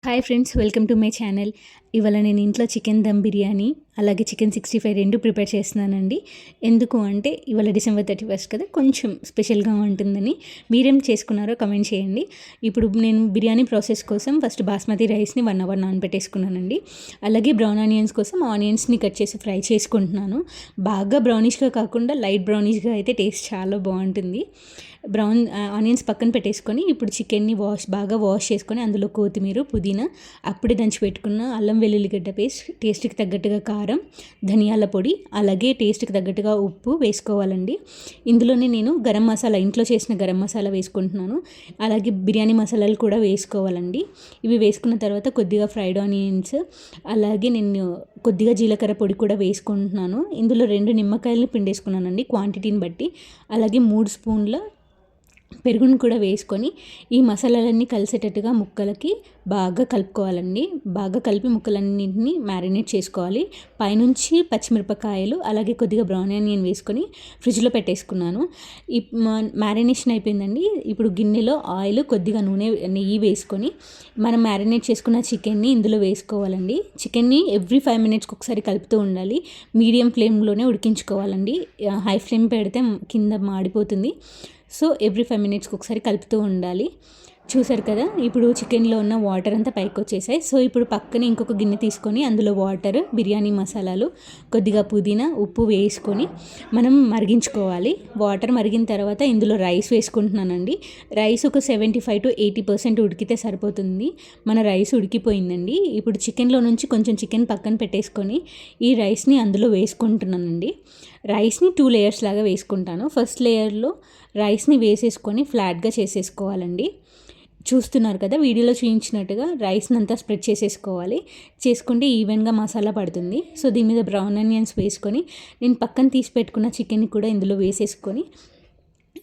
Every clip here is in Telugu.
Hi friends, welcome to my channel. ఇవాళ నేను ఇంట్లో చికెన్ దమ్ బిర్యానీ అలాగే చికెన్ 65 రెండు ప్రిపేర్ చేస్తున్నానండి. ఎందుకు అంటే ఇవాళ December 31 కదా, కొంచెం స్పెషల్గా ఉంటుందని. మీరేం చేసుకున్నారో కమెంట్ చేయండి. ఇప్పుడు నేను బిర్యానీ ప్రాసెస్ కోసం ఫస్ట్ బాస్మతి రైస్ని 1 అవర్ నానబెట్టేసుకున్నానండి. అలాగే బ్రౌన్ ఆనియన్స్ కోసం ఆనియన్స్ని కట్ చేసి ఫ్రై చేసుకుంటున్నాను. బాగా బ్రౌనిష్గా కాకుండా లైట్ బ్రౌనిష్గా అయితే టేస్ట్ చాలా బాగుంటుంది. బ్రౌన్ ఆనియన్స్ పక్కన పెట్టేసుకొని ఇప్పుడు చికెన్ని బాగా వాష్ చేసుకొని అందులో కొత్తిమీర, పుదీనా, అప్పుడే దంచి పెట్టుకున్న అల్లం వెల్లుల్లిగడ్డ పేస్ట్, టేస్ట్కి తగ్గట్టుగా కారం, ధనియాల పొడి, అలాగే టేస్ట్కి తగ్గట్టుగా ఉప్పు వేసుకోవాలండి. ఇందులోనే నేను గరం మసాలా, ఇంట్లో చేసిన గరం మసాలా వేసుకుంటున్నాను. అలాగే బిర్యానీ మసాలాలు కూడా వేసుకోవాలండి. ఇవి వేసుకున్న తర్వాత కొద్దిగా ఫ్రైడ్ ఆనియన్స్, అలాగే నేను కొద్దిగా జీలకర్ర పొడి కూడా వేసుకుంటున్నాను. ఇందులో 2 నిమ్మకాయలు పిండేసుకున్నానండి క్వాంటిటీని బట్టి. అలాగే 3 స్పూన్ల పెరుగును కూడా వేసుకొని ఈ మసాలాలన్నీ కలిసేటట్టుగా ముక్కలకి బాగా కలుపుకోవాలండి. బాగా కలిపి ముక్కలన్నింటినీ మ్యారినేట్ చేసుకోవాలి. పైనుంచి పచ్చిమిరపకాయలు అలాగే కొద్దిగా బ్రౌన్ ఆనియన్ వేసుకొని ఫ్రిడ్జ్లో పెట్టేసుకున్నాను. ఈ మ్యారినేషన్ అయిపోయిందండి. ఇప్పుడు గిన్నెలో ఆయిల్, కొద్దిగా నెయ్యి వేసుకొని మనం మ్యారినేట్ చేసుకున్న చికెన్ని ఇందులో వేసుకోవాలండి. చికెన్ని ఎవ్రీ 5 మినిట్స్కి ఒకసారి కలుపుతూ ఉండాలి. మీడియం ఫ్లేమ్లోనే ఉడికించుకోవాలండి. హై ఫ్లేమ్ పెడితే కింద మాడిపోతుంది. సో ఎవ్రీ 5 మినిట్స్కి ఒకసారి కలుపుతూ ఉండాలి. చూసారు కదా, ఇప్పుడు చికెన్లో ఉన్న వాటర్ అంతా పైకి వచ్చేసాయి. సో ఇప్పుడు పక్కనే ఇంకొక గిన్నె తీసుకొని అందులో వాటర్, బిర్యానీ మసాలాలు, కొద్దిగా పుదీనా, ఉప్పు వేసుకొని మనం మరిగించుకోవాలి. వాటర్ మరిగిన తర్వాత ఇందులో రైస్ వేసుకుంటున్నానండి. రైస్ ఒక 75 to 80% ఉడికితే సరిపోతుంది. మన రైస్ ఉడికిపోయిందండి. ఇప్పుడు చికెన్లో నుంచి కొంచెం చికెన్ పక్కన పెట్టేసుకొని ఈ రైస్ని అందులో వేసుకుంటున్నానండి. రైస్ని 2 లేయర్స్ లాగా వేసుకుంటాను. ఫస్ట్ లేయర్లో రైస్ని వేసేసుకొని ఫ్లాట్గా చేసేసుకోవాలండి. చూస్తున్నారు కదా, వీడియోలో చూపించినట్టుగా రైస్ని అంతా స్ప్రెడ్ చేసేసుకోవాలి. చేసుకుంటే ఈవెన్గా మసాలా పడుతుంది. సో దీని మీద బ్రౌన్ ఆనియన్స్ వేసుకొని నేను పక్కన తీసి పెట్టుకున్న చికెన్ని కూడా ఇందులో వేసేసుకొని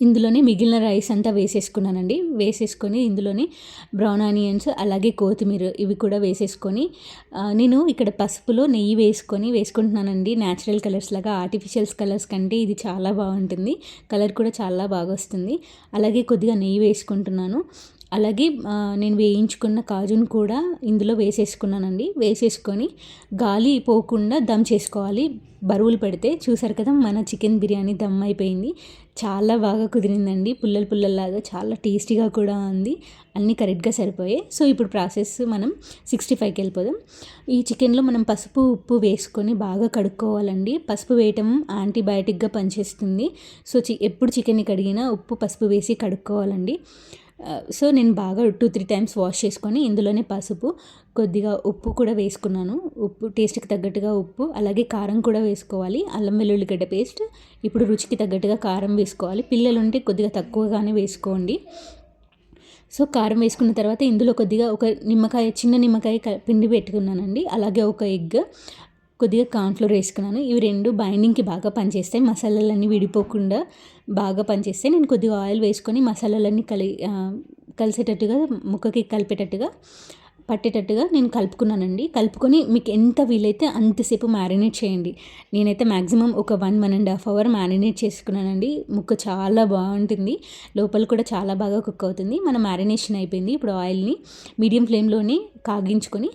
ఇందులోనే మిగిలిన రైస్ అంతా వేసేసుకున్నానండి. వేసేసుకొని ఇందులోనే బ్రౌన్ ఆనియన్స్ అలాగే కొత్తిమీర ఇవి కూడా వేసేసుకొని నేను ఇక్కడ పసుపులో నెయ్యి వేసుకుంటున్నానండి. న్యాచురల్ కలర్స్ లాగా, ఆర్టిఫిషియల్స్ కలర్స్ కంటే ఇది చాలా బాగుంటుంది. కలర్ కూడా చాలా బాగా వస్తుంది. అలాగే కొద్దిగా నెయ్యి వేసుకుంటున్నాను. అలాగే నేను వేయించుకున్న కాజును కూడా ఇందులో వేసేసుకున్నానండి. వేసేసుకొని గాలి పోకుండా దమ్ చేసుకోవాలి బరువులు పెడితే. చూసారు కదా, మన చికెన్ బిర్యానీ దమ్ అయిపోయింది. చాలా బాగా కుదిరిందండి. పుల్లలాగా చాలా టేస్టీగా కూడా ఉంది. అన్నీ కరెక్ట్గా సరిపోయాయి. సో ఇప్పుడు ప్రాసెస్ మనం 65కి వెళ్ళిపోదాం. ఈ చికెన్లో మనం పసుపు, ఉప్పు వేసుకొని బాగా కడుక్కోవాలండి. పసుపు వేయటం యాంటీబయాటిక్గా పనిచేస్తుంది. సో ఎప్పుడు చికెన్ని కడిగినా ఉప్పు, పసుపు వేసి కడుక్కోవాలండి. సో నేను బాగా 2-3 టైమ్స్ వాష్ చేసుకొని ఇందులోనే పసుపు, కొద్దిగా ఉప్పు కూడా వేసుకున్నాను. ఉప్పు టేస్ట్కి తగ్గట్టుగా ఉప్పు, అలాగే కారం కూడా వేసుకోవాలి. అల్లం వెల్లుల్లిగడ్డ పేస్ట్, ఇప్పుడు రుచికి తగ్గట్టుగా కారం వేసుకోవాలి. పిల్లలు ఉంటే కొద్దిగా తక్కువగానే వేసుకోండి. సో కారం వేసుకున్న తర్వాత ఇందులో కొద్దిగా ఒక చిన్న నిమ్మకాయ పిండి పెట్టుకున్నానండి. అలాగే ఒక ఎగ్, కొద్దిగా కార్న్ఫ్లోర్ వేసుకున్నాను. ఇవి 2 బైండింగ్కి బాగా పనిచేస్తాయి. మసాలాలన్నీ విడిపోకుండా బాగా పనిచేస్తాయి. నేను కొద్దిగా ఆయిల్ వేసుకొని మసాలాలన్నీ కలిసేటట్టుగా, ముక్కకి కలిపేటట్టుగా, పట్టేటట్టుగా నేను కలుపుకున్నానండి. కలుపుకొని మీకు ఎంత వీలైతే అంతసేపు మ్యారినేట్ చేయండి. నేనైతే మ్యాక్సిమం ఒక 1-1.5 అవర్ మ్యారినేట్ చేసుకున్నానండి. ముక్క చాలా బాగుంటుంది. లోపల కూడా చాలా బాగా కుక్ అవుతుంది. మన మ్యారినేషన్ అయిపోయింది. ఇప్పుడు ఆయిల్ని మీడియం ఫ్లేమ్లోనే కాగించుకొని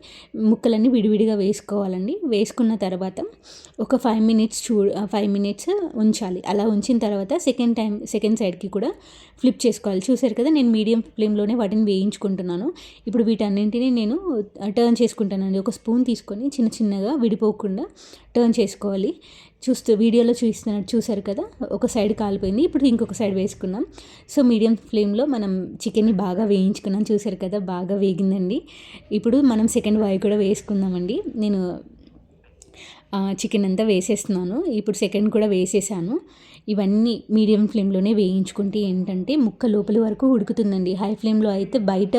ముక్కలన్నీ విడివిడిగా వేసుకోవాలండి. వేసుకున్న తర్వాత ఒక 5 మినిట్స్ ఉంచాలి. అలా ఉంచిన తర్వాత సెకండ్ సైడ్కి కూడా ఫ్లిప్ చేసుకోవాలి. చూసారు కదా, నేను మీడియం ఫ్లేమ్లోనే వాటిని వేయించుకుంటున్నాను. ఇప్పుడు వీటన్నింటినీ నేను టర్న్ చేసుకుంటానండి. ఒక స్పూన్ తీసుకొని చిన్నగా విడిపోకుండా టర్న్ చేసుకోవాలి. వీడియోలో చూసారు కదా, ఒక సైడ్ కాలిపోయింది. ఇప్పుడు ఇంకొక సైడ్ వేసుకున్నాం. సో మీడియం ఫ్లేమ్లో మనం చికెన్ని బాగా వేయించుకున్నాం. చూసారు కదా, బాగా వేగిందండి. ఇప్పుడు మనం సెకండ్ వాయి కూడా వేసుకుందామండి. నేను చికెన్ అంతా వేసేస్తున్నాను. ఇప్పుడు సెకండ్ కూడా వేసేసాను. ఇవన్నీ మీడియం ఫ్లేమ్లోనే వేయించుకుంటే ఏంటంటే ముక్క లోపలి వరకు ఉడుకుతుందండి. హై ఫ్లేమ్లో అయితే బయట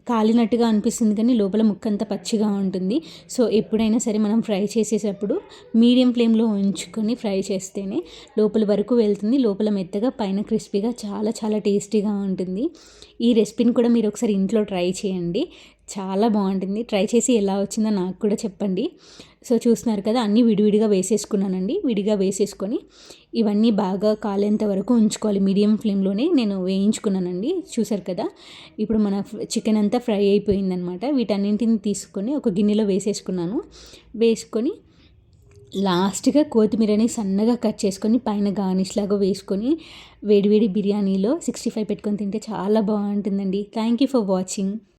కాలినట్టుగా అనిపిస్తుంది, కానీ లోపల ముక్క అంతా పచ్చిగా ఉంటుంది. సో ఎప్పుడైనా సరే మనం ఫ్రై చేసేటప్పుడు మీడియం ఫ్లేమ్లో ఉంచుకొని ఫ్రై చేస్తేనే లోపల వరకు వెళ్తుంది. లోపల మెత్తగా, పైన క్రిస్పీగా, చాలా చాలా టేస్టీగా ఉంటుంది. ఈ రెసిపీని కూడా మీరు ఒకసారి ఇంట్లో ట్రై చేయండి. చాలా బాగుంటుంది. ట్రై చేసి ఎలా వచ్చిందో నాకు కూడా చెప్పండి. సో చూస్తున్నారు కదా, అన్నీ విడివిడిగా వేసేసుకున్నానండి. విడిగా వేసేసుకొని ఇవన్నీ బాగా కాలేంత వరకు ఉంచుకోవాలి. మీడియం ఫ్లేమ్లోనే నేను వేయించుకున్నానండి. చూసారు కదా, ఇప్పుడు మన చికెన్ అంతా ఫ్రై అయిపోయిందనమాట. వీటన్నింటిని తీసుకొని ఒక గిన్నెలో వేసేసుకున్నాను. వేసుకొని లాస్ట్గా కొత్తిమీరని సన్నగా కట్ చేసుకొని పైన గార్నిష్ లాగా వేసుకొని వేడివేడి బిర్యానీలో 65 పెట్టుకొని తింటే చాలా బాగుంటుందండి. Thank you for watching.